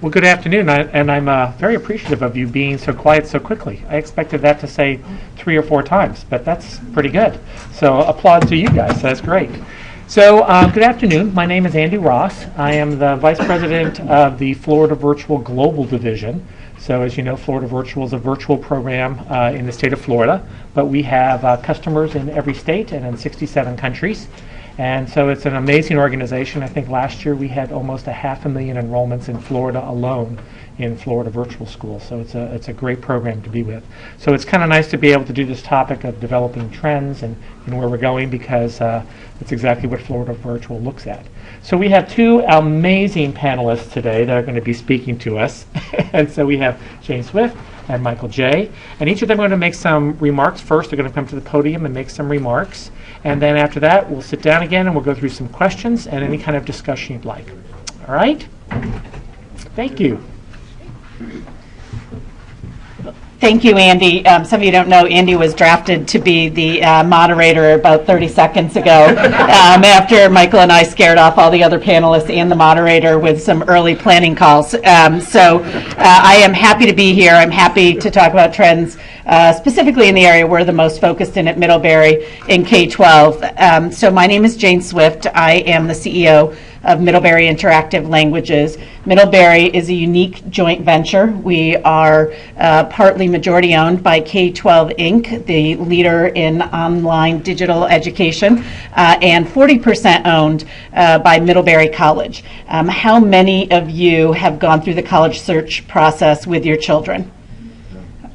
Well, good afternoon, and I'm very appreciative of you being so quiet so quickly. I expected that to say 3 or 4 times, but that's pretty good. So applause to you guys. That's great. So good afternoon. My name is Andy Ross. I am the Vice President of the Florida Virtual Global Division. So as you know, Florida Virtual is a virtual program in the state of Florida, but we have customers in every state and in 67 countries. And so it's an amazing organization. I think last year we had almost 500,000 enrollments in Florida alone in Florida Virtual School. So it's a great program to be with. So it's kind of nice to be able to do this topic of developing trends and where we're going, because it's exactly what Florida Virtual looks at. So we have 2 amazing panelists today that are going to be speaking to us. And so we have Jane Swift and Michael J. And each of them are going to make some remarks. First, they're going to come to the podium and make some remarks. And then after that, we'll sit down again and we'll go through some questions and any kind of discussion you'd like. All right? Thank you. Thank you, Andy. Some of you don't know, Andy was drafted to be the moderator about 30 seconds ago after Michael and I scared off all the other panelists and the moderator with some early planning calls. So I am happy to be here. I'm happy to talk about trends, specifically in the area we're the most focused in at Middlebury in K-12. So my name is Jane Swift. I am the CEO of Middlebury Interactive Languages. Middlebury is a unique joint venture. We are partly majority owned by K-12 Inc., the leader in online digital education, and 40% owned by Middlebury College. How many of you have gone through the college search process with your children?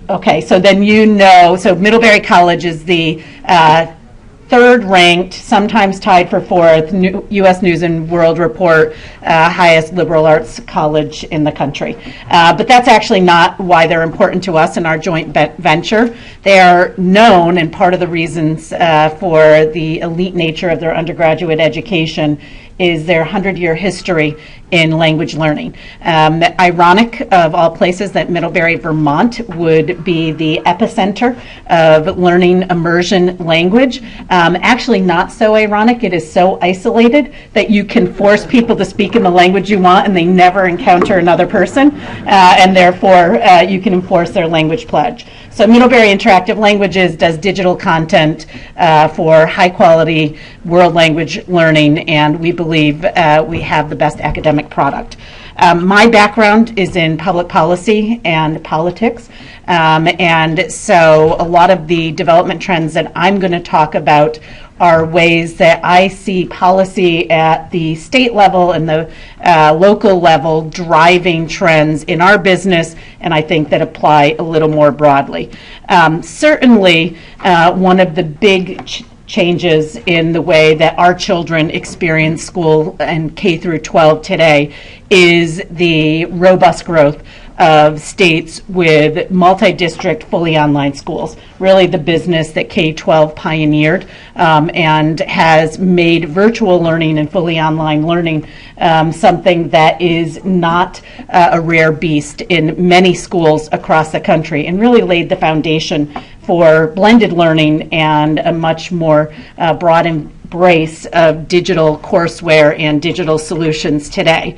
Okay, so then you know, so Middlebury College is the 3rd ranked, sometimes tied for 4th, U.S. News and World Report, highest liberal arts college in the country. But that's actually not why they're important to us in our joint venture. They are known, and part of the reasons for the elite nature of their undergraduate education is their 100-year history in language learning. Ironic, of all places, that Middlebury, Vermont would be the epicenter of learning immersion language. Actually not so ironic. It is so isolated that you can force people to speak in the language you want and they never encounter another person, and therefore you can enforce their language pledge. So Middlebury Interactive Languages does digital content for high quality world language learning, and we believe we have the best academic product. My background is in public policy and politics, and so a lot of the development trends that I'm going to talk about are ways that I see policy at the state level and the local level driving trends in our business, and I think that apply a little more broadly. Certainly, one of the big changes in the way that our children experience school and K through 12 today is the robust growth of states with multi-district, fully online schools. Really the business that K-12 pioneered and has made virtual learning and fully online learning something that is not a rare beast in many schools across the country, and really laid the foundation for blended learning and a much more broad embrace of digital courseware and digital solutions today.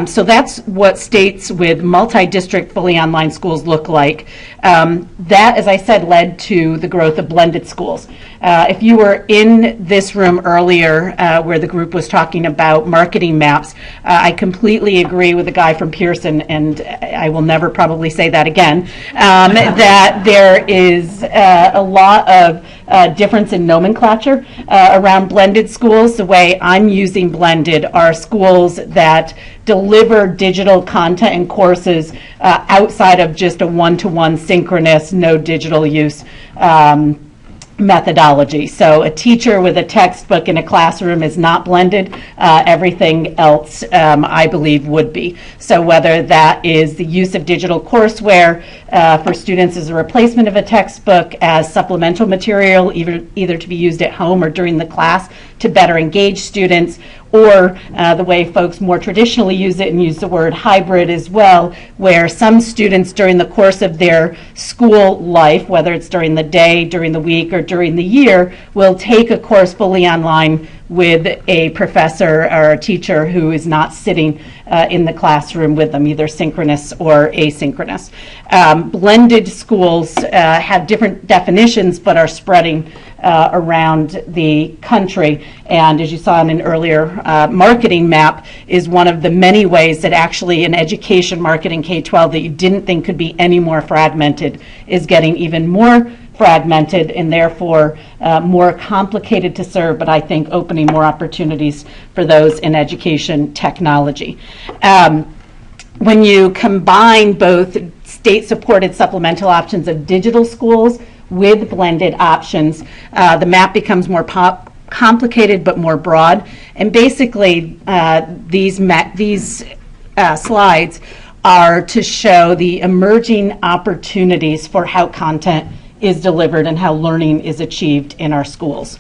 So that's what states with multi-district fully online schools look like. That, as I said, led to the growth of blended schools. If you were in this room earlier where the group was talking about marketing maps, I completely agree with the guy from Pearson, and I will never probably say that again, that there is a lot of difference in nomenclature around blended schools. The way I'm using blended are schools that deliver digital content and courses outside of just a one-to-one synchronous, no digital use methodology. So a teacher with a textbook in a classroom is not blended. Everything else, I believe, would be. So whether that is the use of digital courseware for students as a replacement of a textbook, as supplemental material, either to be used at home or during the class to better engage students, or the way folks more traditionally use it and use the word hybrid as well, where some students during the course of their school life, whether it's during the day, during the week, or during the year, will take a course fully online with a professor or a teacher who is not sitting in the classroom with them, either synchronous or asynchronous. Blended schools have different definitions but are spreading around the country, and as you saw in an earlier marketing map, is one of the many ways that actually in education marketing K-12 that you didn't think could be any more fragmented is getting even more fragmented and therefore more complicated to serve, but I think opening more opportunities for those in education technology. When you combine both state-supported supplemental options of digital schools with blended options, the map becomes more complicated but more broad. And basically, these slides are to show the emerging opportunities for how content is delivered and how learning is achieved in our schools.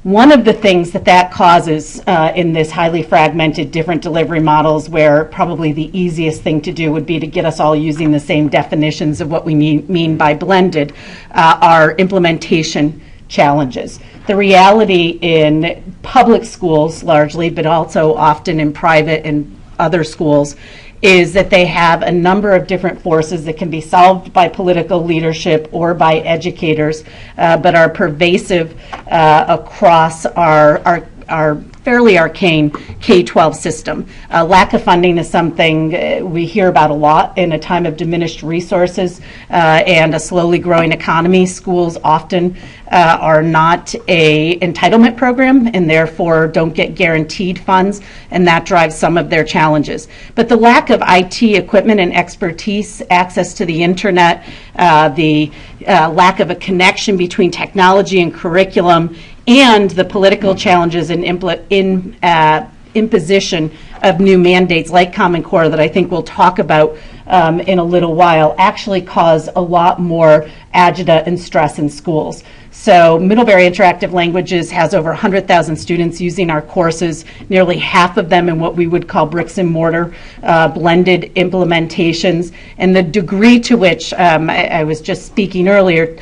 One of the things that causes in this highly fragmented different delivery models, where probably the easiest thing to do would be to get us all using the same definitions of what we mean by blended, are implementation challenges. The reality in public schools largely, but also often in private and other schools, is that they have a number of different forces that can be solved by political leadership or by educators, but are pervasive across our fairly arcane K-12 system. Lack of funding is something we hear about a lot in a time of diminished resources and a slowly growing economy. Schools often are not a entitlement program and therefore don't get guaranteed funds, and that drives some of their challenges. But the lack of IT equipment and expertise, access to the internet, the lack of a connection between technology and curriculum, and the political challenges and imposition of new mandates like Common Core that I think we'll talk about in a little while actually cause a lot more agita and stress in schools. So Middlebury Interactive Languages has over 100,000 students using our courses, nearly half of them in what we would call bricks and mortar blended implementations. And the degree to which, I was just speaking earlier,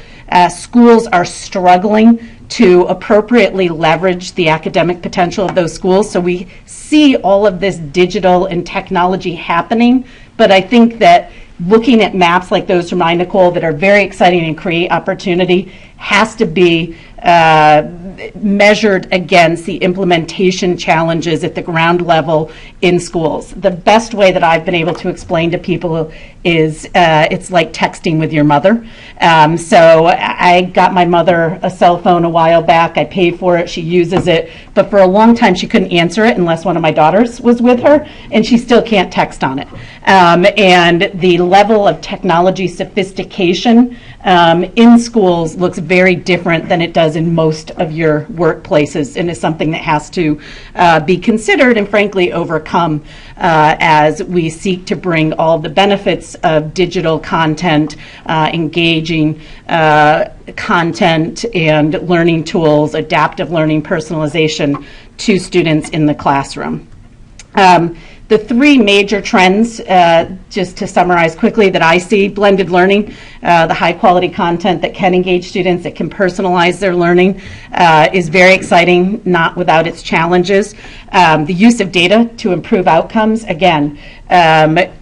schools are struggling to appropriately leverage the academic potential of those schools. So we see all of this digital and technology happening, but I think that looking at maps like those from iNicole that are very exciting and create opportunity has to be measured against the implementation challenges at the ground level in schools. The best way that I've been able to explain to people is it's like texting with your mother. So I got my mother a cell phone a while back. I paid for it. She uses it. But for a long time, she couldn't answer it unless one of my daughters was with her, and she still can't text on it. And the level of technology sophistication in schools looks very different than it does in most of your workplaces, and is something that has to be considered and frankly overcome as we seek to bring all the benefits of digital content, engaging content and learning tools, adaptive learning, personalization to students in the classroom. The three major trends, just to summarize quickly, that I see: blended learning, the high quality content that can engage students, that can personalize their learning, is very exciting, not without its challenges. The use of data to improve outcomes, again,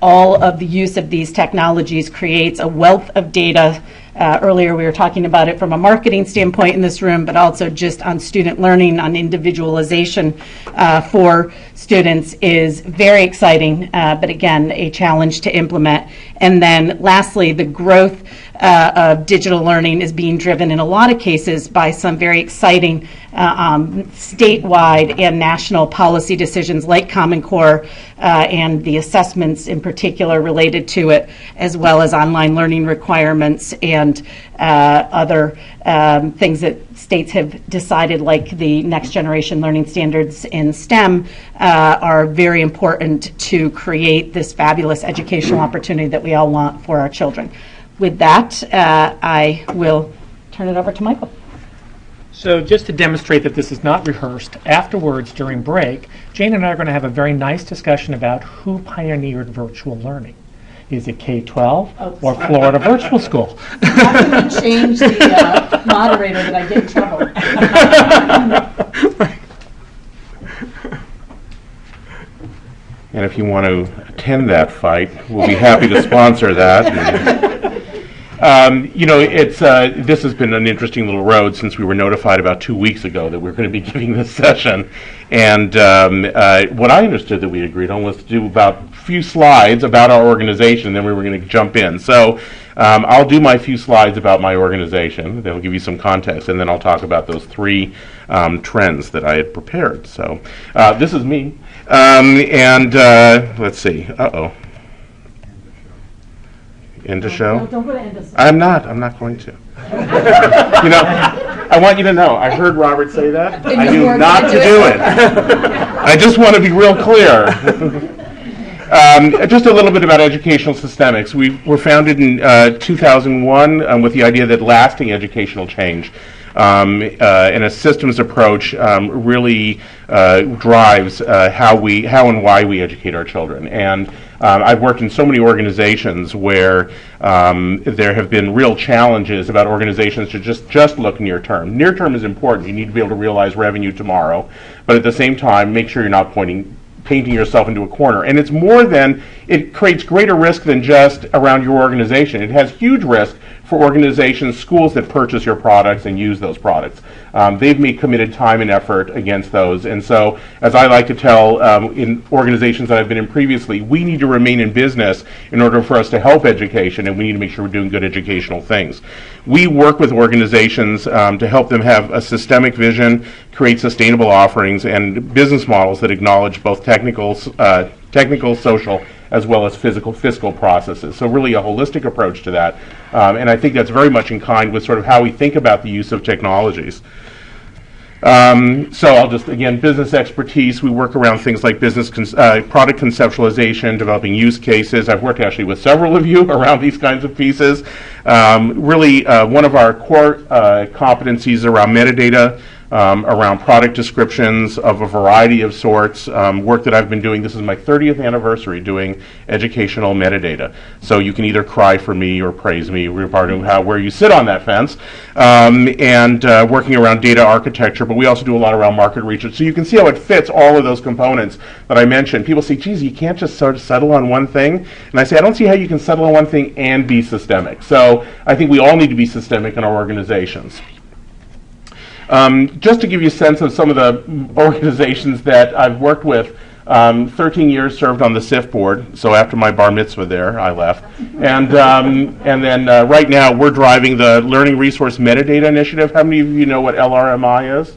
all of the use of these technologies creates a wealth of data. Earlier we were talking about it from a marketing standpoint in this room, but also just on student learning, on individualization for students is very exciting, but again, a challenge to implement. And then lastly, the growth of digital learning is being driven in a lot of cases by some very exciting statewide and national policy decisions like Common Core and the assessments in particular related to it, as well as online learning requirements and other things that states have decided, like the next generation learning standards in STEM, are very important to create this fabulous educational opportunity that we all want for our children. With that, I will turn it over to Michael. So just to demonstrate that this is not rehearsed, afterwards during break, Jane and I are going to have a very nice discussion about who pioneered virtual learning. Is it K-12 or Florida Virtual School? How can we change the moderator that I get in trouble? And if you want to attend that fight, we'll be happy to sponsor that. This has been an interesting little road since we were notified about 2 weeks ago that we were going to be giving this session. And what I understood that we agreed on was to do about a few slides about our organization, then we were going to jump in. So I'll do my few slides about my organization, then I'll give you some context, and then I'll talk about those 3 trends that I had prepared. So this is me. Let's see. End of show? No, don't go to end of show. I'm not going to. I want you to know, I heard Robert say that. I knew not to do it. I just want to be real clear. Just a little bit about educational systemics. We were founded in 2001 with the idea that lasting educational change and a systems approach really drives how and why we educate our children. And I've worked in so many organizations where there have been real challenges about organizations to just look near term. Near term is important. You need to be able to realize revenue tomorrow, but at the same time, make sure you're not painting yourself into a corner. And it's more than, it creates greater risk than just around your organization. It has huge risk for organizations, schools that purchase your products and use those products. They've made committed time and effort against those. And so, as I like to tell in organizations that I've been in previously, we need to remain in business in order for us to help education, and we need to make sure we're doing good educational things. We work with organizations to help them have a systemic vision, create sustainable offerings, and business models that acknowledge both technical, social, as well as fiscal processes. So really a holistic approach to that. And I think that's very much in kind with sort of how we think about the use of technologies. So I'll just, again, business expertise. We work around things like product conceptualization, developing use cases. I've worked actually with several of you around these kinds of pieces. Really, one of our core competencies around metadata, around product descriptions of a variety of sorts, work that I've been doing. This is my 30th anniversary doing educational metadata. So you can either cry for me or praise me, regarding where you sit on that fence, and working around data architecture, but we also do a lot around market research. So you can see how it fits all of those components that I mentioned. People say, geez, you can't just sort of settle on one thing. And I say, I don't see how you can settle on one thing and be systemic. So I think we all need to be systemic in our organizations. Just to give you a sense of some of the organizations that I've worked with, 13 years served on the SIF board, so after my bar mitzvah there, I left. And then right now we're driving the Learning Resource Metadata Initiative. How many of you know what LRMI is?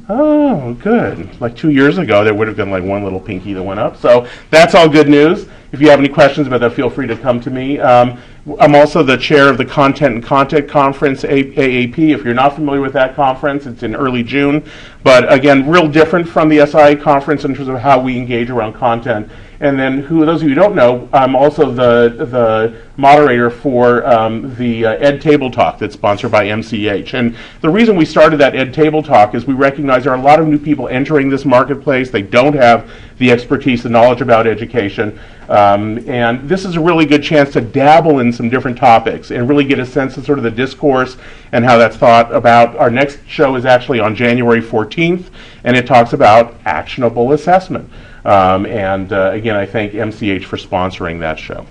Oh, good. Like 2 years ago, there would have been like one little pinky that went up. So that's all good news. If you have any questions about that, feel free to come to me. I'm also the chair of the Content and Content Conference, AAP. If you're not familiar with that conference, it's in early June. But again, real different from the SI conference in terms of how we engage around content. And then, those of you who don't know, I'm also the moderator for the Ed Table Talk that's sponsored by MCH. And the reason we started that Ed Table Talk is we recognize there are a lot of new people entering this marketplace. They don't have the expertise, the knowledge about education. And this is a really good chance to dabble in some different topics and really get a sense of sort of the discourse and how that's thought about. Our next show is actually on January 14th, and it talks about actionable assessment. Again, I thank MCH for sponsoring that show.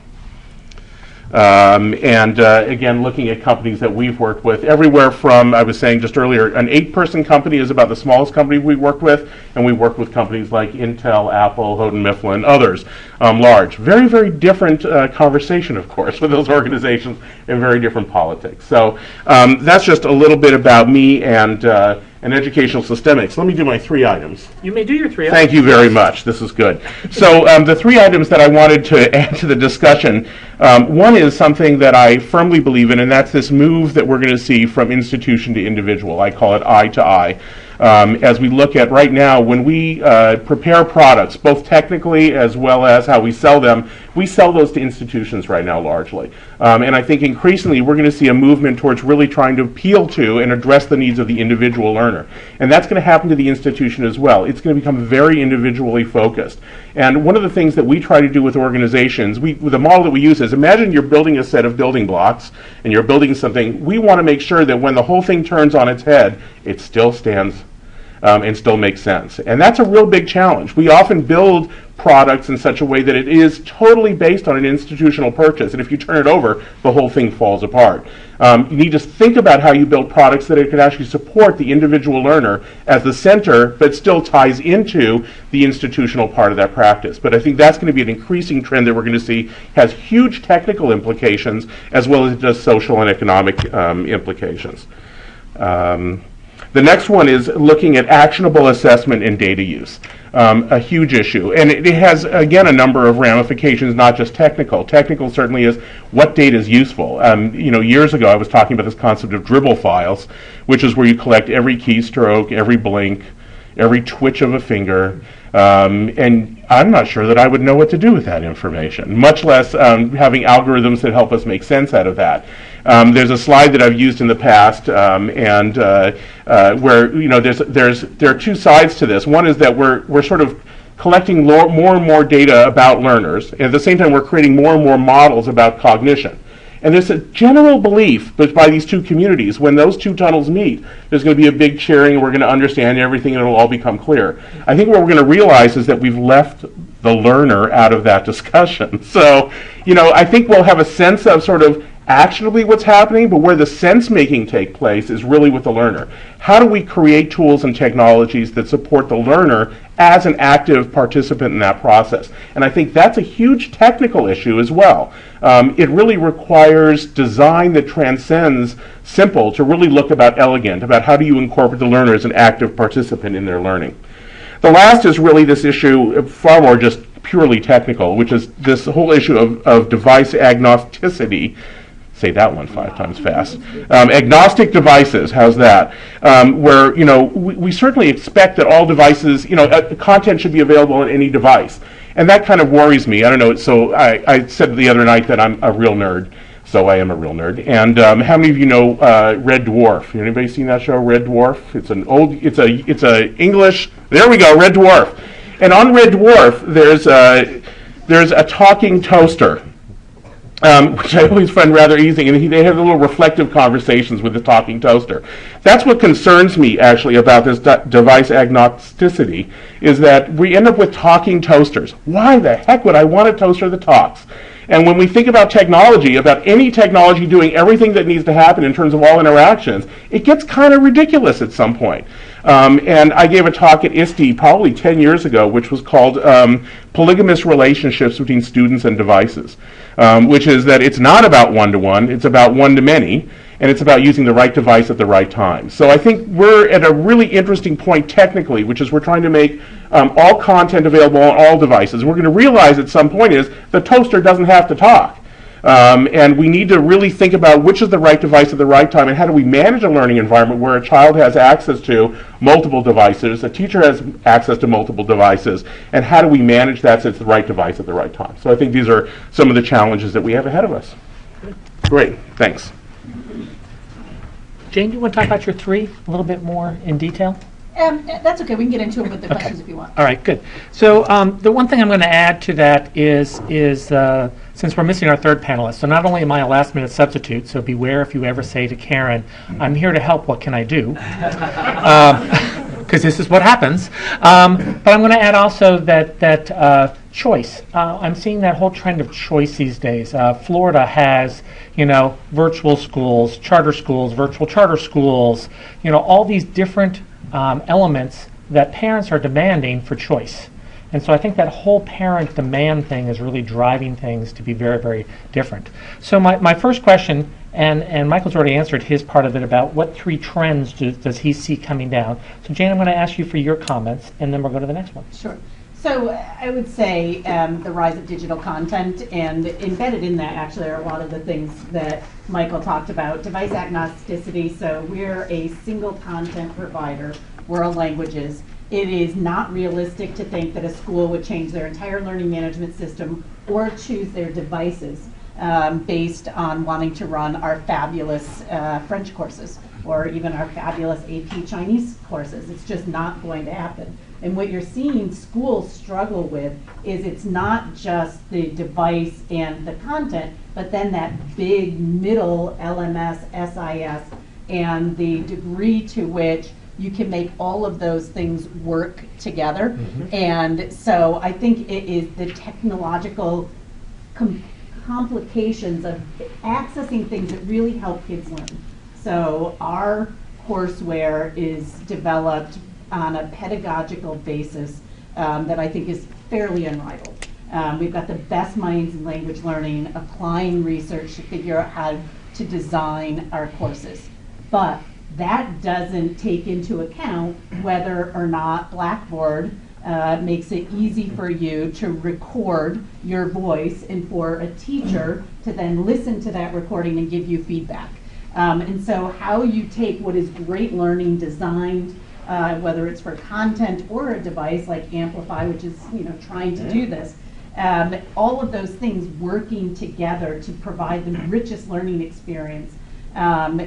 Again, looking at companies that we've worked with, everywhere from, I was saying just earlier, an 8-person company is about the smallest company we worked with, and we work with companies like Intel, Apple, Houghton Mifflin, others, large. Very, very different conversation, of course, with those organizations, and very different politics. So that's just a little bit about me and educational systemics. Let me do my 3 items. You may do your 3 items. Thank you very much. This is good. So the 3 items that I wanted to add to the discussion, one is something that I firmly believe in, and that's this move that we're going to see from institution to individual. I call it eye to eye. as we look at right now, when we prepare products, both technically as well as how we sell them, we sell those to institutions right now largely. And I think increasingly we're going to see a movement towards really trying to appeal to and address the needs of the individual learner. And that's going to happen to the institution as well. It's going to become very individually focused. And one of the things that we try to do with organizations, the model that we use is, imagine you're building a set of building blocks and you're building something. We want to make sure that when the whole thing turns on its head, it still stands and still makes sense. And that's a real big challenge. We often build products in such a way that it is totally based on an institutional purchase, and if you turn it over, the whole thing falls apart. You need to think about how you build products that it can actually support the individual learner as the center, but still ties into the institutional part of that practice. But I think that's going to be an increasing trend that we're going to see has huge technical implications as well as it does social and economic implications. The next one is looking at actionable assessment and data use, a huge issue. And it has, again, a number of ramifications, not just technical. Technical certainly is what data is useful. Years ago I was talking about this concept of dribble files, which is where you collect every keystroke, every blink, every twitch of a finger, and I'm not sure that I would know what to do with that information, much less having algorithms that help us make sense out of that. There's a slide that I've used in the past, where there are two sides to this. One is that we're sort of collecting more and more data about learners, and at the same time we're creating more and more models about cognition. And there's a general belief by these two communities, when those two tunnels meet, there's going to be a big cheering and we're going to understand everything and it'll all become clear. I think what we're going to realize is that we've left the learner out of that discussion. So, I think we'll have a sense of sort of actionably what's happening, but where the sense-making take place is really with the learner. How do we create tools and technologies that support the learner as an active participant in that process? And I think that's a huge technical issue as well. It really requires design that transcends simple to really look about elegant, about how do you incorporate the learner as an active participant in their learning. The last is really this issue, far more just purely technical, which is this whole issue of device agnosticity. Say that one 5 times fast. Agnostic devices, how's that? Where, we certainly expect that all devices, content should be available on any device. And that kind of worries me. I don't know, so I said the other night that I'm a real nerd, so I am a real nerd. And how many of you know Red Dwarf? Anybody seen that show, Red Dwarf? It's a English, there we go, Red Dwarf. And on Red Dwarf, there's a talking toaster. Which I always find rather easy, and they have little reflective conversations with the talking toaster. That's what concerns me, actually, about this device agnosticity, is that we end up with talking toasters. Why the heck would I want a toaster that talks? And when we think about technology, about any technology doing everything that needs to happen in terms of all interactions, it gets kind of ridiculous at some point. And I gave a talk at ISTE probably 10 years ago, which was called Polygamous Relationships Between Students and Devices, which is that it's not about one-to-one, it's about one-to-many, and it's about using the right device at the right time. So I think we're at a really interesting point technically, which is we're trying to make all content available on all devices. We're going to realize at some point is the toaster doesn't have to talk. And we need to really think about which is the right device at the right time, and how do we manage a learning environment where a child has access to multiple devices, a teacher has access to multiple devices, and how do we manage that so it's the right device at the right time. So I think these are some of the challenges that we have ahead of us. Great, thanks. Jane, do you want to talk about your 3 a little bit more in detail? That's okay. We can get into it with the questions if you want. All right, good. So the one thing I'm going to add to that is since we're missing our 3rd panelist, so not only am I a last-minute substitute, so beware if you ever say to Karen, I'm here to help, what can I do? Because this is what happens. But I'm going to add also that choice. I'm seeing that whole trend of choice these days. Florida has, virtual schools, charter schools, virtual charter schools, all these different elements that parents are demanding for choice. And so I think that whole parent demand thing is really driving things to be very, very different. So my first question, and Michael's already answered his part of it about what 3 trends does he see coming down. So Jane, I'm going to ask you for your comments, and then we'll go to the next one. Sure. So I would say the rise of digital content, and embedded in that actually are a lot of the things that Michael talked about. Device agnosticity, so we're a single content provider world languages. It is not realistic to think that a school would change their entire learning management system or choose their devices based on wanting to run our fabulous French courses or even our fabulous AP Chinese courses. It's just not going to happen. And what you're seeing schools struggle with is it's not just the device and the content, but then that big middle LMS, SIS, and the degree to which you can make all of those things work together. And so I think it is the technological complications of accessing things that really help kids learn. So our courseware is developed on a pedagogical basis that I think is fairly unrivaled. We've got the best minds in language learning applying research to figure out how to design our courses. But that doesn't take into account whether or not Blackboard makes it easy for you to record your voice and for a teacher to then listen to that recording and give you feedback. And so how you take what is great learning designed, whether it's for content or a device like Amplify, which is trying to do this, all of those things working together to provide the richest learning experience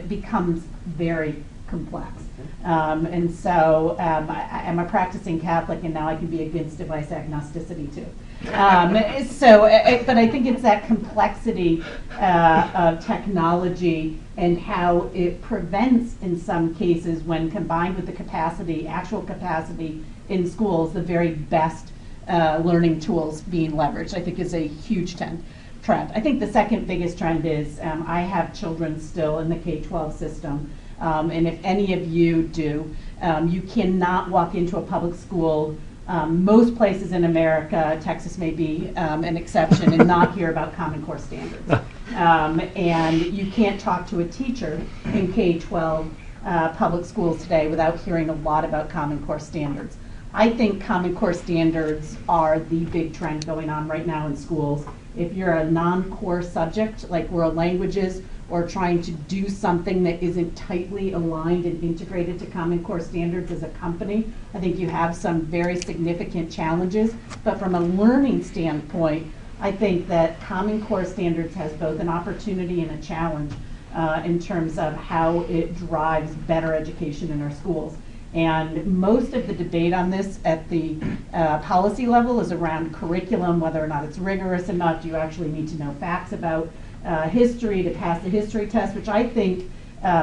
becomes very complex. And so I'm a practicing Catholic, and now I can be against device agnosticity too. But I think it's that complexity of technology and how it prevents, in some cases, when combined with the capacity, actual capacity in schools, the very best learning tools being leveraged, I think is a huge trend. I think the second biggest trend is I have children still in the K-12 system. And if any of you do, you cannot walk into a public school. Most places in America, Texas may be an exception, and not hear about Common Core standards. And you can't talk to a teacher in K-12 public schools today without hearing a lot about Common Core standards. I think Common Core standards are the big trend going on right now in schools. If you're a non-core subject like world languages, or trying to do something that isn't tightly aligned and integrated to Common Core standards as a company, I think you have some very significant challenges. But from a learning standpoint, I think that Common Core standards has both an opportunity and a challenge in terms of how it drives better education in our schools. And most of the debate on this at the policy level is around curriculum, whether or not it's rigorous enough. Do you actually need to know facts about history to pass the history test, which I think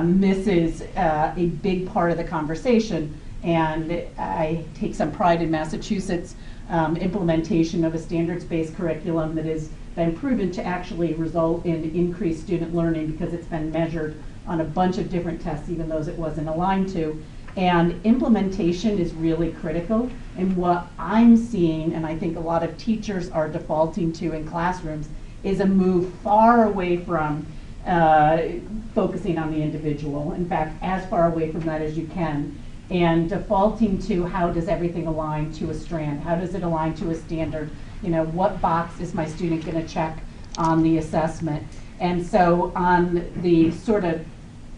misses a big part of the conversation. And I take some pride in Massachusetts' implementation of a standards-based curriculum that has been proven to actually result in increased student learning because it's been measured on a bunch of different tests, even those it wasn't aligned to. And implementation is really critical. And what I'm seeing, and I think a lot of teachers are defaulting to in classrooms, is a move far away from focusing on the individual. In fact, as far away from that as you can, and defaulting to how does everything align to a strand? How does it align to a standard? What box is my student going to check on the assessment? And so on the sort of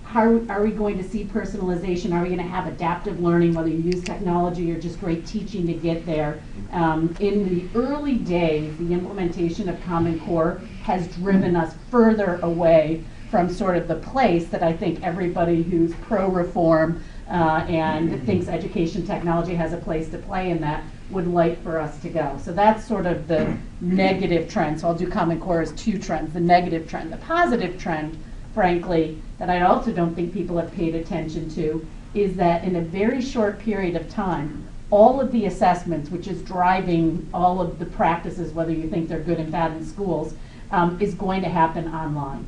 how are we going to see personalization? Are we going to have adaptive learning, whether you use technology or just great teaching to get there? In the early days, the implementation of Common Core has driven us further away from sort of the place that I think everybody who's pro-reform and thinks education technology has a place to play in that would like for us to go. So that's sort of the negative trend. So I'll do Common Core as two trends, the negative trend. The positive trend, frankly, that I also don't think people have paid attention to, is that in a very short period of time, all of the assessments, which is driving all of the practices, whether you think they're good and bad in schools, is going to happen online.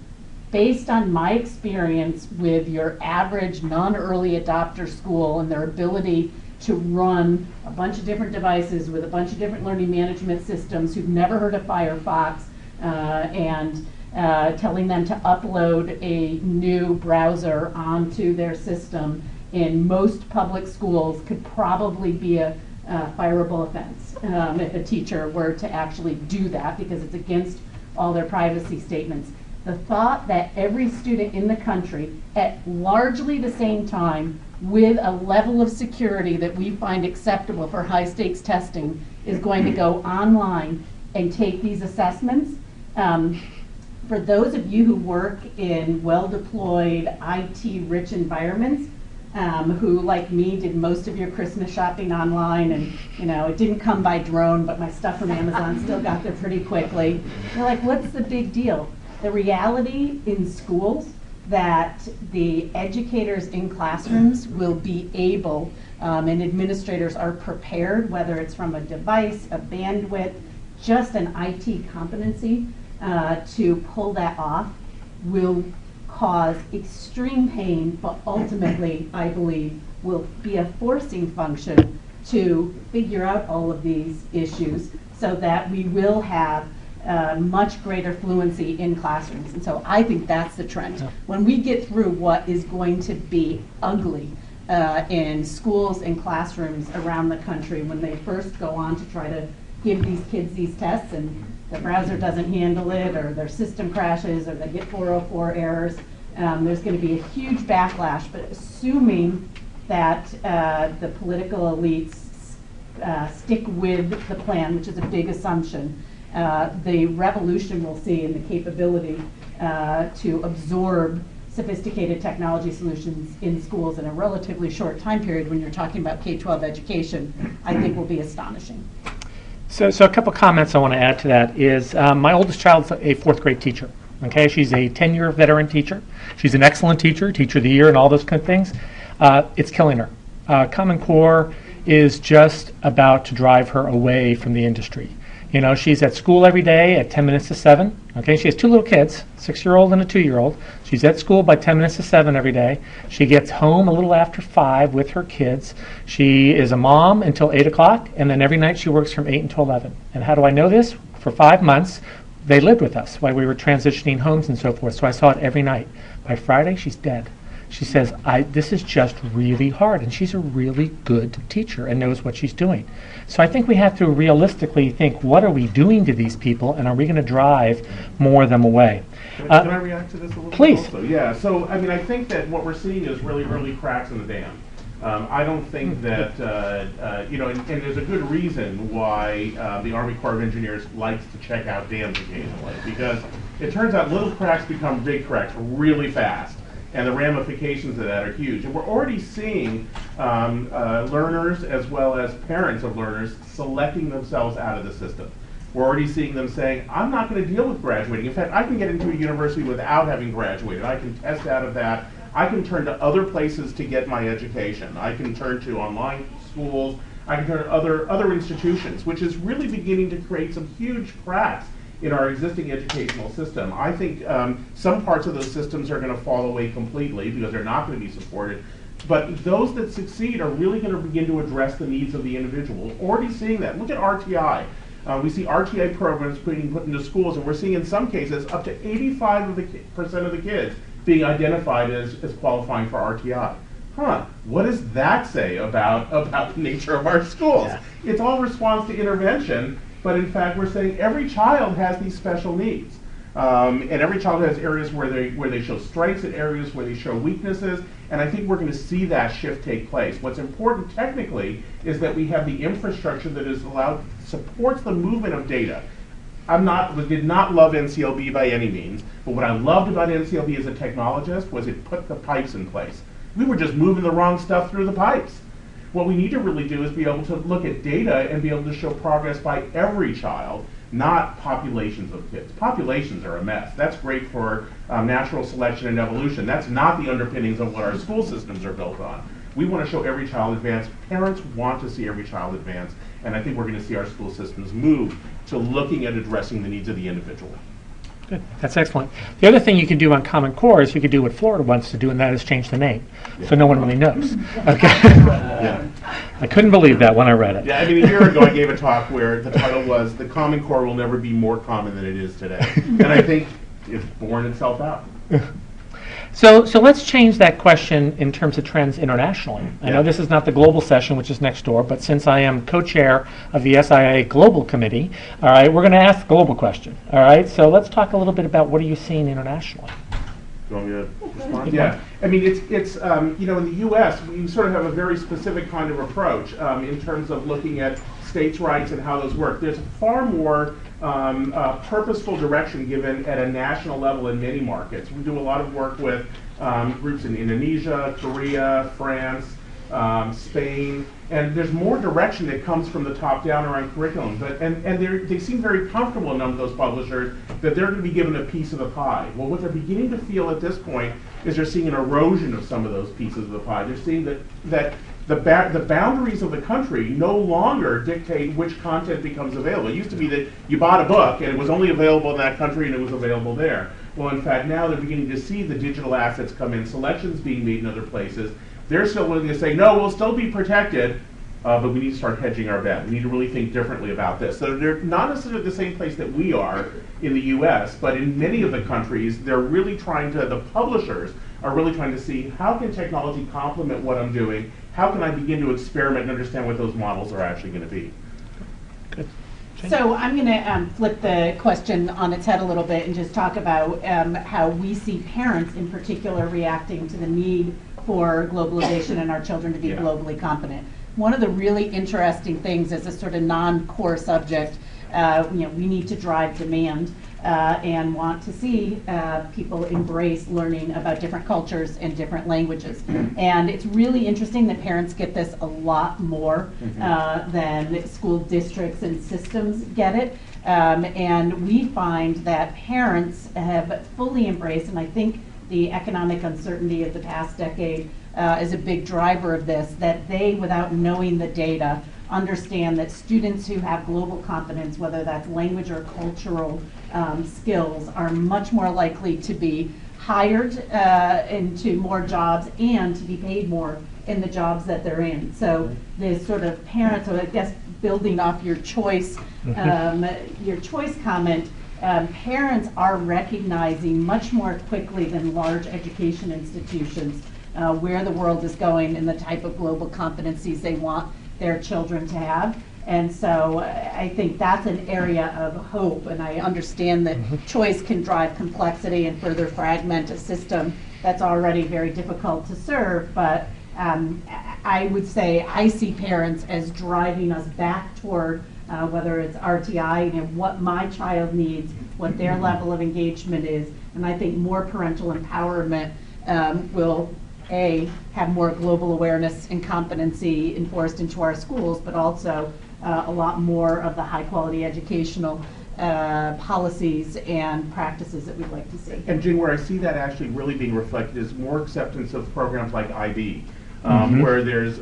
Based on my experience with your average non-early adopter school and their ability to run a bunch of different devices with a bunch of different learning management systems who've never heard of Firefox and telling them to upload a new browser onto their system in most public schools could probably be a fireable offense if a teacher were to actually do that, because it's against all their privacy statements. The thought that every student in the country at largely the same time with a level of security that we find acceptable for high stakes testing is going to go online and take these assessments. For those of you who work in well-deployed IT-rich environments, who, like me, did most of your Christmas shopping online, and it didn't come by drone, but my stuff from Amazon still got there pretty quickly. You're like, what's the big deal? The reality in schools that the educators in classrooms will be able, and administrators are prepared, whether it's from a device, a bandwidth, just an IT competency, to pull that off, will cause extreme pain, but ultimately, I believe, will be a forcing function to figure out all of these issues so that we will have much greater fluency in classrooms. And so I think that's the trend. When we get through what is going to be ugly in schools and classrooms around the country, when they first go on to try to give these kids these tests and the browser doesn't handle it, or their system crashes, or they get 404 errors, there's going to be a huge backlash. But assuming that the political elites stick with the plan, which is a big assumption, the revolution we'll see in the capability to absorb sophisticated technology solutions in schools in a relatively short time period when you're talking about K-12 education, I think will be astonishing. So a couple comments I want to add to that is my oldest child's a fourth grade teacher. Okay, she's a 10-year veteran teacher. She's an excellent teacher, teacher of the year, and all those kind of things. It's killing her. Common Core is just about to drive her away from the industry. She's at school every day at 10 minutes to 7. Okay, she has two little kids, 6-year-old and a 2-year-old. She's at school by 10 minutes to 7 every day. She gets home a little after 5 with her kids. She is a mom until 8 o'clock, and then every night she works from 8 until 11. And how do I know this? For 5 months, they lived with us while we were transitioning homes and so forth, so I saw it every night. By Friday, she's dead. She says, this is just really hard, and she's a really good teacher and knows what she's doing. So I think we have to realistically think, what are we doing to these people, and are we going to drive more of them away? Can I react to this a little please. bit also? Yeah, so I think that what we're seeing is really early cracks in the dam. I don't think that, and there's a good reason why the Army Corps of Engineers likes to check out dams occasionally, because it turns out little cracks become big cracks really fast. And the ramifications of that are huge. And we're already seeing learners as well as parents of learners selecting themselves out of the system. We're already seeing them saying, I'm not going to deal with graduating. In fact, I can get into a university without having graduated. I can test out of that. I can turn to other places to get my education. I can turn to online schools. I can turn to other institutions, which is really beginning to create some huge cracks in our existing educational system. I think some parts of those systems are going to fall away completely because they're not going to be supported. But those that succeed are really going to begin to address the needs of the individual. We're already seeing that. Look at RTI. We see RTI programs being put into schools, and we're seeing in some cases up to 85% of the kids being identified as qualifying for RTI. What does that say about the nature of our schools? Yeah. It's all response to intervention. But in fact, we're saying every child has these special needs. And every child has areas where they show strengths and areas where they show weaknesses. And I think we're going to see that shift take place. What's important technically is that we have the infrastructure that is supports the movement of data. Did not love NCLB by any means, but what I loved about NCLB as a technologist was it put the pipes in place. We were just moving the wrong stuff through the pipes. What we need to really do is be able to look at data and be able to show progress by every child, not populations of kids. Populations are a mess. That's great for natural selection and evolution. That's not the underpinnings of what our school systems are built on. We want to show every child advance. Parents want to see every child advance, and I think we're going to see our school systems move to looking at addressing the needs of the individual. Good. That's excellent. The other thing you can do on Common Core is you could do what Florida wants to do, and that is change the name. Yeah. So no one really knows. Okay. Yeah. I couldn't believe that when I read it. Yeah, a year ago I gave a talk where the title was "The Common Core Will Never Be More Common Than It Is Today," and I think it's borne itself out. So let's change that question in terms of trends internationally. I know this is not the global session, which is next door, but since I am co-chair of the SIA Global Committee, all right, we're going to ask the global question. All right, so let's talk a little bit about what are you seeing internationally. You want me to respond? Yeah, I mean, it's you know, in the U.S., we sort of have a very specific kind of approach in terms of looking at states' rights and how those work. There's far more purposeful direction given at a national level in many markets. We do a lot of work with groups in Indonesia, Korea, France, Spain, and there's more direction that comes from the top down around curriculum. But they seem very comfortable, a number of those publishers, that they're going to be given a piece of the pie. Well, what they're beginning to feel at this point is they're seeing an erosion of some of those pieces of the pie. They're seeing that the boundaries of the country no longer dictate which content becomes available. It used to be that you bought a book and it was only available in that country and it was available there. Well, in fact, now they're beginning to see the digital assets come in, selections being made in other places. They're still willing to say, no, we'll still be protected, but we need to start hedging our bet. We need to really think differently about this. So they're not necessarily the same place that we are in the US, but in many of the countries, they're really trying to, the publishers are really trying to see how can technology complement what I'm doing? How can I begin to experiment and understand what those models are actually going to be? Good. So I'm going to flip the question on its head a little bit and just talk about how we see parents in particular reacting to the need for globalization and our children to be globally competent. One of the really interesting things as a sort of non-core subject, we need to drive demand and want to see people embrace learning about different cultures and different languages. And it's really interesting that parents get this a lot more than school districts and systems get it. And we find that parents have fully embraced, and I think the economic uncertainty of the past decade is a big driver of this, that they, without knowing the data, understand that students who have global competence, whether that's language or cultural skills, are much more likely to be hired into more jobs and to be paid more in the jobs that they're in. So this sort of parents, so I guess building off your choice comment, parents are recognizing much more quickly than large education institutions where the world is going and the type of global competencies they want their children to have. And so I think that's an area of hope, and I understand that choice can drive complexity and further fragment a system that's already very difficult to serve, but I would say I see parents as driving us back toward whether it's RTI, what my child needs, what their level of engagement is, and I think more parental empowerment will have more global awareness and competency enforced into our schools, but also a lot more of the high quality educational policies and practices that we'd like to see. And Jane, where I see that actually really being reflected is more acceptance of programs like IB, where there's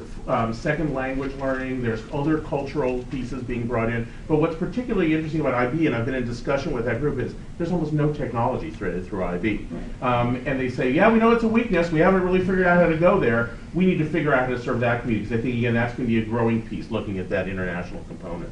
second language learning, there's other cultural pieces being brought in. But what's particularly interesting about IB, and I've been in discussion with that group, is there's almost no technology threaded through IB. And they say, yeah, we know it's a weakness, we haven't really figured out how to go there. We need to figure out how to serve that community, because I think, again, that's going to be a growing piece, looking at that international component.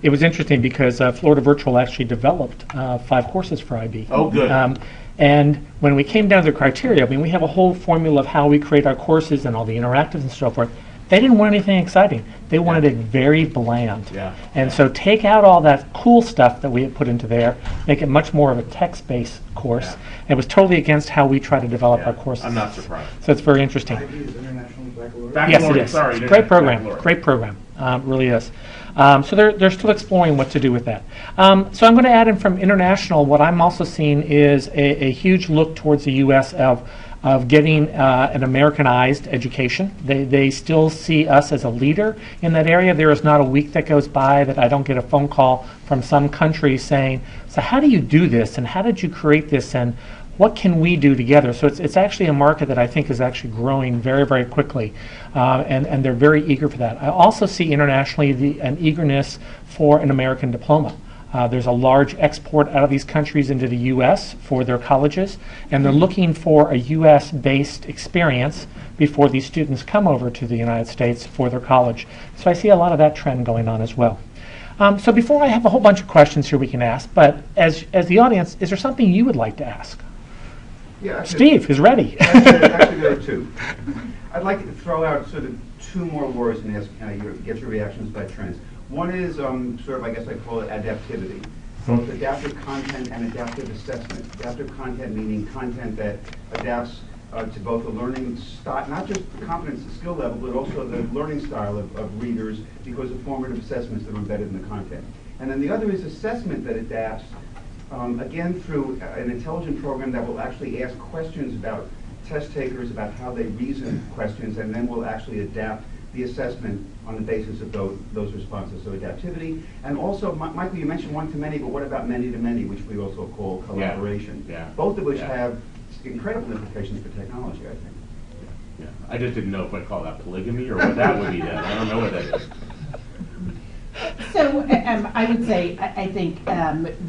It was interesting because Florida Virtual actually developed 5 courses for IB. Oh, good. And when we came down to the criteria, I mean, we have a whole formula of how we create our courses and all the interactives and so forth. They didn't want anything exciting. They wanted it very bland. And so take out all that cool stuff that we had put into there, make it much more of a text-based course. It was totally against how we try to develop our courses. I'm not surprised. So it's very interesting. IB is International Baccalaureate? Yes, it is. Sorry, Great program. Great program. Really is. So they're still exploring what to do with that. So I'm going to add in from international. What I'm also seeing is a huge look towards the U.S. of getting an Americanized education. They still see us as a leader in that area. There is not a week that goes by that I don't get a phone call from some country saying, so how do you do this, and how did you create this, and what can we do together? So it's actually a market that I think is actually growing very, very quickly, and they're very eager for that. I also see internationally an eagerness for an American diploma. There's a large export out of these countries into the U.S. for their colleges, and they're looking for a U.S.-based experience before these students come over to the United States for their college. So I see a lot of that trend going on as well. So before I have a whole bunch of questions here we can ask, but as the audience, is there something you would like to ask? Yeah, Steve is ready. Actually, there are 2. I'd like to throw out sort of 2 more words and ask, get your reactions by trends. One is sort of, I guess I call it adaptivity. Both adaptive content and adaptive assessment. Adaptive content meaning content that adapts to both the learning style, not just the competence and skill level, but also the learning style of readers because of formative assessments that are embedded in the content. And then the other is assessment that adapts, again, through an intelligent program that will actually ask questions about test takers, about how they reason questions, and then will actually adapt the assessment on the basis of those responses. So adaptivity, and also, Michael, you mentioned one-to-many, but what about many-to-many, which we also call collaboration? Yeah. Both of which have incredible implications for technology, I think. Yeah. I just didn't know if I'd call that polygamy or what that would be then. I don't know what that is. So I would say, I think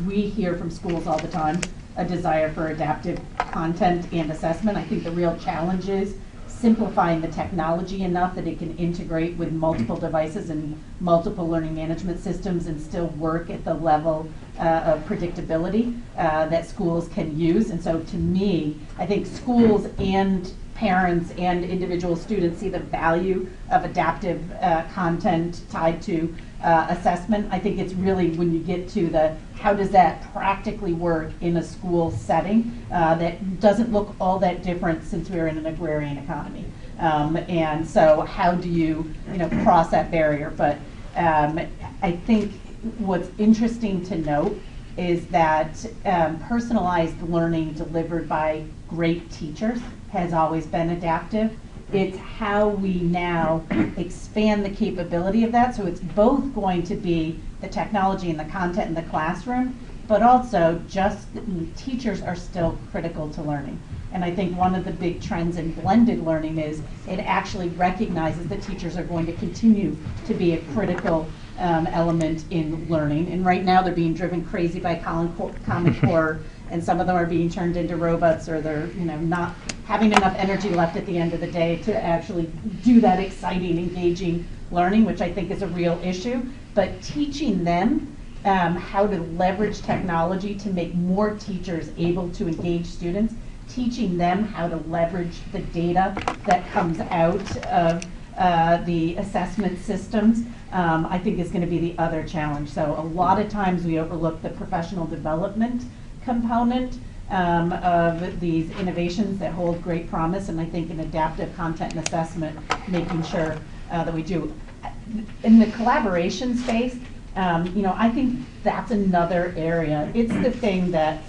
we hear from schools all the time a desire for adaptive content and assessment. I think the real challenge is simplifying the technology enough that it can integrate with multiple devices and multiple learning management systems and still work at the level of predictability that schools can use. And so to me, I think schools and parents and individual students see the value of adaptive content tied to assessment. I think it's really when you get to the how does that practically work in a school setting that doesn't look all that different since we're in an agrarian economy. And so how do you cross that barrier? But I think what's interesting to note is that personalized learning delivered by great teachers has always been adaptive. It's how we now expand the capability of that. So it's both going to be the technology and the content in the classroom, but also just teachers are still critical to learning. And I think one of the big trends in blended learning is it actually recognizes that teachers are going to continue to be a critical element in learning. And right now they're being driven crazy by Common Core, and some of them are being turned into robots, or they're not having enough energy left at the end of the day to actually do that exciting, engaging learning, which I think is a real issue. But teaching them how to leverage technology to make more teachers able to engage students, teaching them how to leverage the data that comes out of the assessment systems, I think is going to be the other challenge. So a lot of times we overlook the professional development component of these innovations that hold great promise, and I think in adaptive content and assessment, making sure that we do. In the collaboration space, I think that's another area. It's the thing that,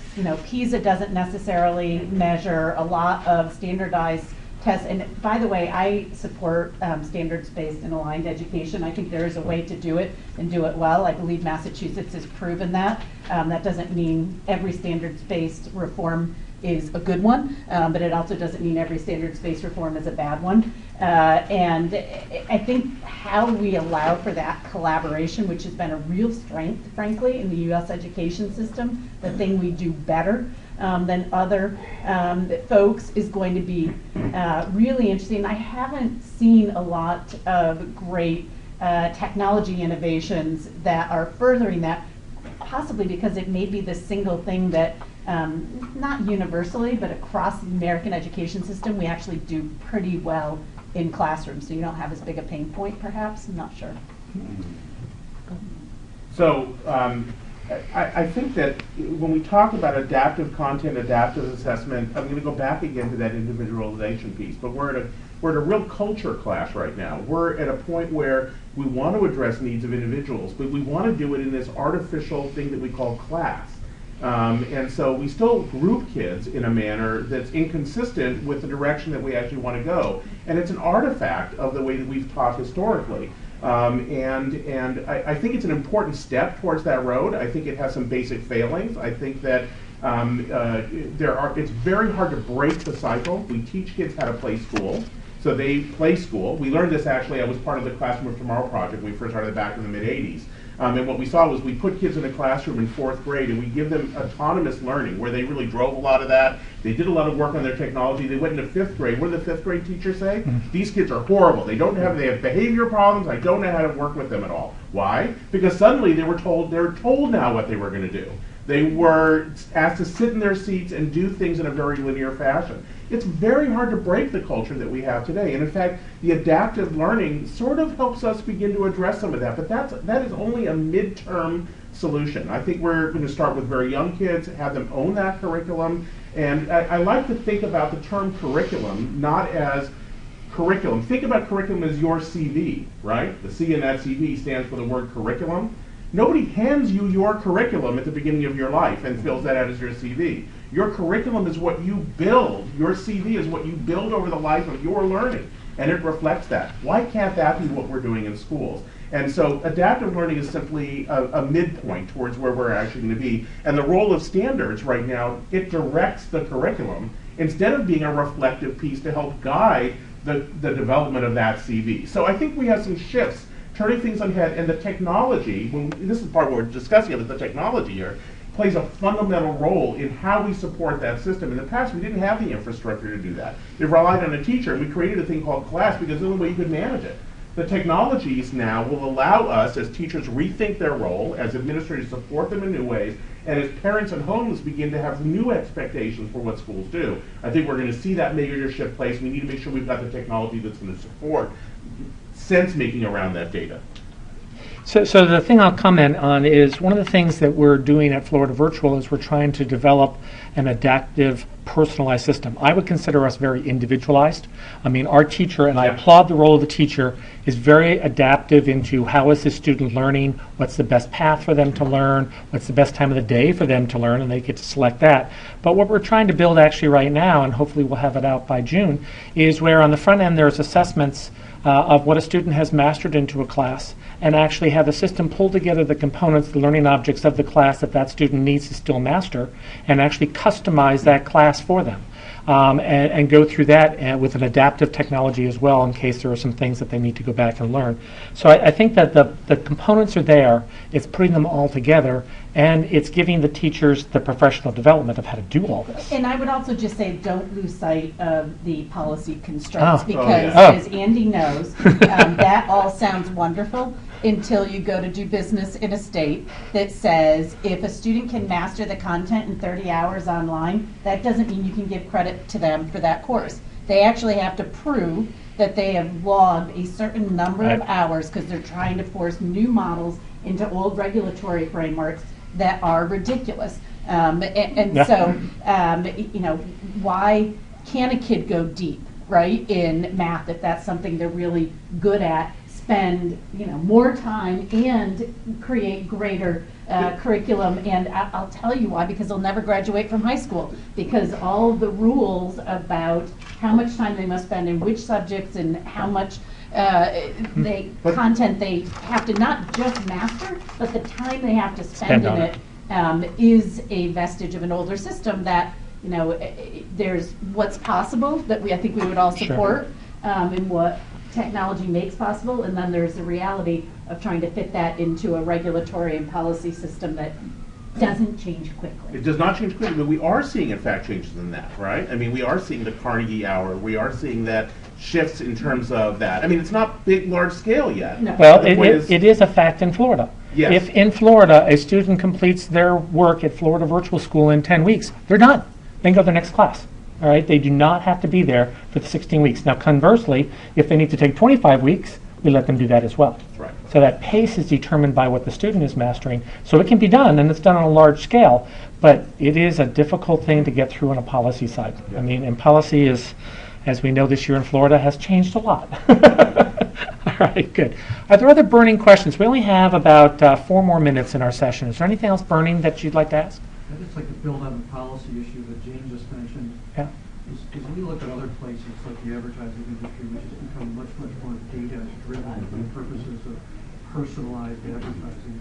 PISA doesn't necessarily measure a lot of standardized tests. And by the way, I support standards-based and aligned education. I think there is a way to do it and do it well. I believe Massachusetts has proven that. That doesn't mean every standards-based reform is a good one, but it also doesn't mean every standards-based reform is a bad one. And I think how we allow for that collaboration, which has been a real strength, frankly, in the U.S. education system, the thing we do better than other folks, is going to be really interesting. I haven't seen a lot of great technology innovations that are furthering that, possibly because it may be the single thing that not universally, but across the American education system, we actually do pretty well in classrooms. So you don't have as big a pain point, perhaps. I'm not sure. So I think that when we talk about adaptive content, adaptive assessment, I'm going to go back again to that individualization piece, but we're at a real culture clash right now. We're at a point where we want to address needs of individuals, but we want to do it in this artificial thing that we call class. And so we still group kids in a manner that's inconsistent with the direction that we actually want to go. And it's an artifact of the way that we've taught historically. And I think it's an important step towards that road. I think it has some basic failings. I think that it's very hard to break the cycle. We teach kids how to play school. So they play school. We learned this actually, I was part of the Classroom of Tomorrow project when we first started back in the mid-'80s. And what we saw was we put kids in a classroom in 4th grade and we give them autonomous learning where they really drove a lot of that. They did a lot of work on their technology. They went into 5th grade. What did the 5th grade teachers say? These kids are horrible. They have behavior problems. I don't know how to work with them at all. Why? Because suddenly they were told now what they were going to do. They were asked to sit in their seats and do things in a very linear fashion. It's very hard to break the culture that we have today. And in fact, the adaptive learning sort of helps us begin to address some of that. But that is only a midterm solution. I think we're going to start with very young kids, have them own that curriculum, and I like to think about the term curriculum not as curriculum. Think about curriculum as your CV, right? The C in that CV stands for the word curriculum. Nobody hands you your curriculum at the beginning of your life and fills that out as your CV. Your curriculum is what you build. Your CV is what you build over the life of your learning, and it reflects that. Why can't that be what we're doing in schools? And so adaptive learning is simply a midpoint towards where we're actually going to be. And the role of standards right now, it directs the curriculum instead of being a reflective piece to help guide the development of that CV. So I think we have some shifts, turning things on head, and the technology, this is part of what we're discussing, is the technology here, plays a fundamental role in how we support that system. In the past, we didn't have the infrastructure to do that. We relied on a teacher, and we created a thing called class because the only way you could manage it. The technologies now will allow us as teachers rethink their role, as administrators support them in new ways, and as parents and homes begin to have new expectations for what schools do. I think we're going to see that major shift place. We need to make sure we've got the technology that's going to support sense making around that data. So the thing I'll comment on is one of the things that we're doing at Florida Virtual is we're trying to develop an adaptive, personalized system. I would consider us very individualized. I mean, our teacher, and I applaud the role of the teacher, is very adaptive into how is the student learning, what's the best path for them to learn, what's the best time of the day for them to learn, and they get to select that. But what we're trying to build actually right now, and hopefully we'll have it out by June, is where on the front end there's assessments of what a student has mastered into a class, and actually have the system pull together the components, the learning objects of the class that that student needs to still master, and actually customize that class for them. And go through that with an adaptive technology as well in case there are some things that they need to go back and learn. So I think that the components are there, it's putting them all together, and it's giving the teachers the professional development of how to do all this. And I would also just say, don't lose sight of the policy constraints, Oh. because Oh, yeah. as Andy knows, that all sounds wonderful until you go to do business in a state that says if a student can master the content in 30 hours online, that doesn't mean you can give credit to them for that course. They actually have to prove that they have logged a certain number of Right. hours, because they're trying to force new models into old regulatory frameworks that are ridiculous. Yeah. So, you know, why can a kid go deep, right, in math if that's something they're really good at? Spend, you know, more time and create greater curriculum. And I'll tell you why, because they'll never graduate from high school, because all of the rules about how much time they must spend in which subjects and how much content they have to not just master, but the time they have to spend in it is a vestige of an older system that, you know, there's what's possible that I think we would all support, and what technology makes possible, and then there's the reality of trying to fit that into a regulatory and policy system that doesn't change quickly. It does not change quickly, but we are seeing, in fact, changes in that, right? I mean, we are seeing the Carnegie Hour. We are seeing that shifts in terms of that. I mean, it's not big, large scale yet. No. Well, The point is- it is a fact in Florida. Yes. If in Florida a student completes their work at Florida Virtual School in 10 weeks, they're done. They can go to the next class. All right, they do not have to be there for the 16 weeks. Now, conversely, if they need to take 25 weeks, we let them do that as well. That's right. So that pace is determined by what the student is mastering. So it can be done, and it's done on a large scale, but it is a difficult thing to get through on a policy side. I mean, and policy is, as we know this year in Florida, has changed a lot. All right, good. Are there other burning questions? We only have about 4 more minutes in our session. Is there anything else burning that you'd like to ask? I'd just like to build on the policy issue that Jane just mentioned. Yeah. As we look at other places like the advertising industry, which has become much, much more data-driven for the purposes of personalized advertising,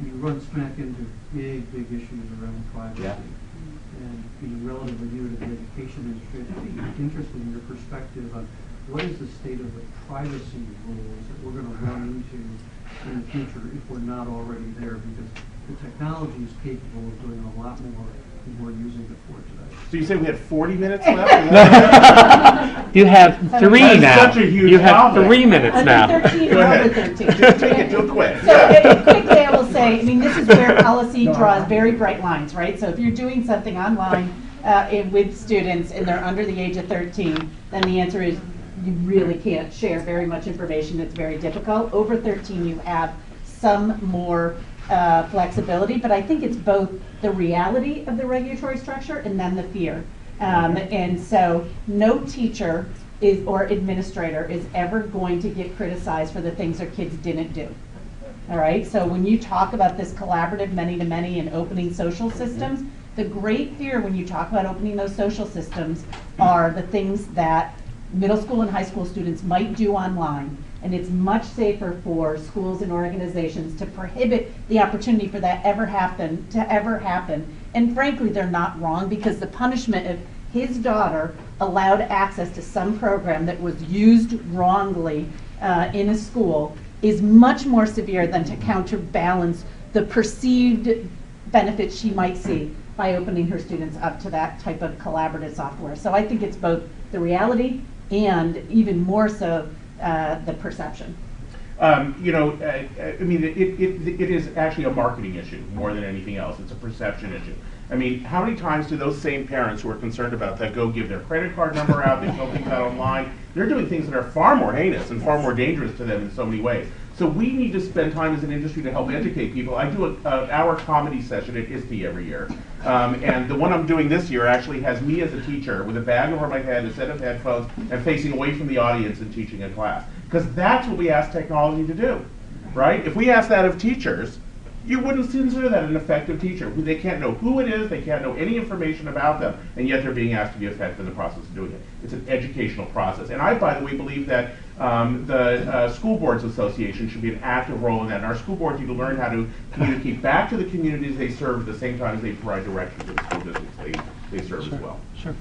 you run smack into big, big issues around privacy. And being relatively new to the education industry, I'd be interested in your perspective on what is the state of the privacy rules that we're going to run into in the future if we're not already there, because the technology is capable of doing a lot more than we're using it for today. So you say we had 40 minutes left? You have 3 That's now. such a huge You have topic. 3 minutes Under now. 13 Go or ahead. over 13. Just take it real quick. So quickly I will say, I mean, this is where policy draws very bright lines, right? So if you're doing something online with students and they're under the age of 13, then the answer is you really can't share very much information. It's very difficult. Over 13, you have some more flexibility, but I think it's both the reality of the regulatory structure and then the fear. And so no teacher or administrator is ever going to get criticized for the things their kids didn't do. All right, so when you talk about this collaborative many-to-many and opening social systems, the great fear when you talk about opening those social systems are the things that middle school and high school students might do online. And it's much safer for schools and organizations to prohibit the opportunity for that to ever happen. And frankly, they're not wrong, because the punishment of his daughter allowed access to some program that was used wrongly in a school is much more severe than to counterbalance the perceived benefits she might see by opening her students up to that type of collaborative software. So I think it's both the reality and even more so the perception. I mean, it is actually a marketing issue more than anything else. It's a perception issue. I mean, how many times do those same parents who are concerned about that go give their credit card number out, they fill things out online? They're doing things that are far more heinous and far more dangerous to them in so many ways. So we need to spend time as an industry to help educate people. I do an hour comedy session at ISTE every year. And the one I'm doing this year actually has me as a teacher with a bag over my head, a set of headphones, and facing away from the audience and teaching a class. Because that's what we ask technology to do, right? If we ask that of teachers, you wouldn't consider that an effective teacher. They can't know who it is, they can't know any information about them, and yet they're being asked to be effective in the process of doing it. It's an educational process. And I, by the way, believe that the School Boards Association should be an active role in that. And our school boards need to learn how to communicate back to the communities they serve at the same time as they provide direction to the school districts they serve as well. Sure.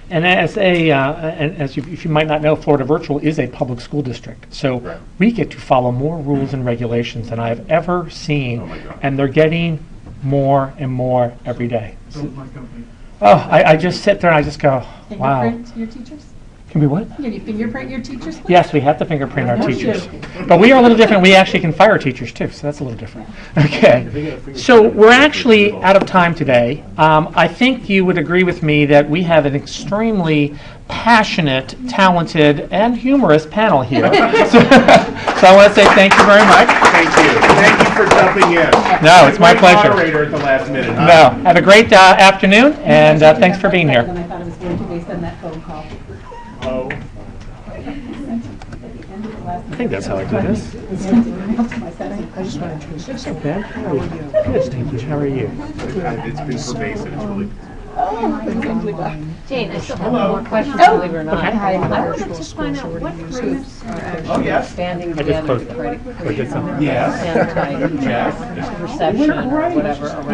And as if you might not know, Florida Virtual is a public school district. So Right. we get to follow more rules and regulations than I've ever seen. Oh my God. And they're getting more and more every day. So is my company. Oh, I just sit there and I just go, wow. Fingerprint your teachers? Can we what? Can you fingerprint your teachers? please? Yes, we have to fingerprint our No teachers. joke. But we are a little different. We actually can fire teachers too, so that's a little different. Okay. So we're actually out of time today. I think you would agree with me that we have an extremely passionate, talented, and humorous panel here. So I want to say thank you very much. Thank you. Thank you for jumping in. No, it's my Great pleasure. Moderator at the last minute. Huh? No, have a great afternoon, and thanks for being here. Than I thought it was going to based on that phone call. Oh. I think that's how I do this. I just want to introduce you. Okay. Good, thank you. How are you? It's been pervasive. It's really Jane, I still have Hello. more questions, Oh. believe it or not. Okay. I wanted to find out what groups are Oh, actually yes. banding I just together closed to it. try to Or did create something. some Yes. anti Yes. perception or whatever around